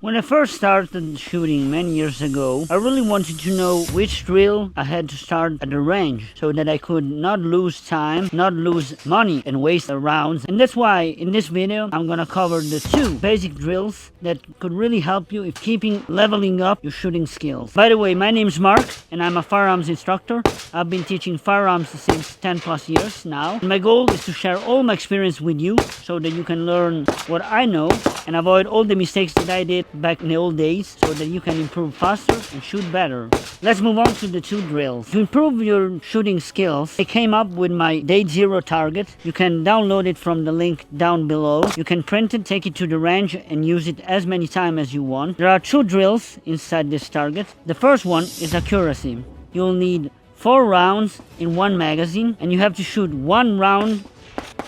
When I first started shooting many years ago, I really wanted to know which drill I had to start at the range so that I could not lose time, not lose money and waste the rounds. And that's why in this video, I'm gonna cover the two basic drills that could really help you if leveling up your shooting skills. By the way, my name is Mark and I'm a firearms instructor. I've been teaching firearms since 10 plus years now. And my goal is to share all my experience with you so that you can learn what I know and avoid all the mistakes that I did back in the old days so that you can improve faster and shoot better. Let's move on to the two drills. To improve your shooting skills, I came up with my day 0 target. You can download it from the link down below. You can print it, take it to the range and use it as many times as you want. There are two drills inside this target. The first one is accuracy. You'll need 4 rounds in one magazine and you have to shoot 1 round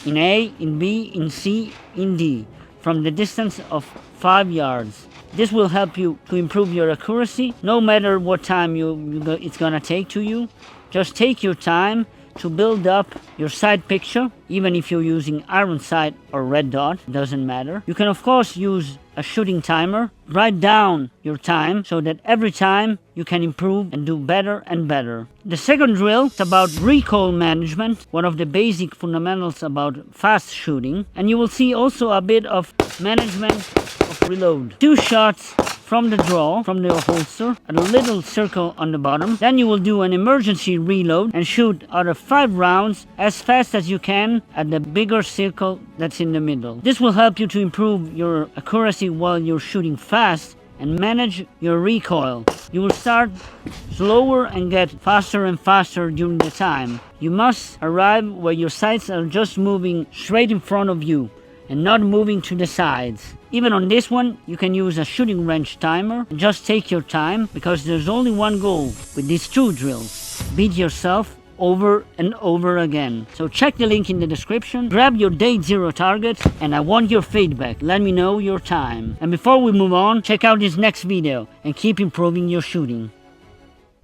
in A, in B, in C, in D from the distance of 5 yards. This will help you to improve your accuracy no matter what time it's gonna take to you. Just take your time to build up your sight picture, even if you're using iron sight or red dot, doesn't matter. You can of course use a shooting timer. Write down your time so that every time you can improve and do better and better. The second drill is about recoil management, one of the basic fundamentals about fast shooting. And you will see also a bit of management of reload. 2 shots from the draw, from the holster, at a little circle on the bottom. Then you will do an emergency reload and shoot out of 5 rounds as fast as you can at the bigger circle that's in the middle. This will help you to improve your accuracy while you're shooting fast and manage your recoil. You will start slower and get faster and faster during the time. You must arrive where your sights are just moving straight in front of you and not moving to the sides. Even on this one, you can use a shooting range timer. Just take your time because there's only one goal with these two drills. Beat yourself over and over again. So check the link in the description, grab your day 0 target, and I want your feedback. Let me know your time. And before we move on, check out this next video and keep improving your shooting.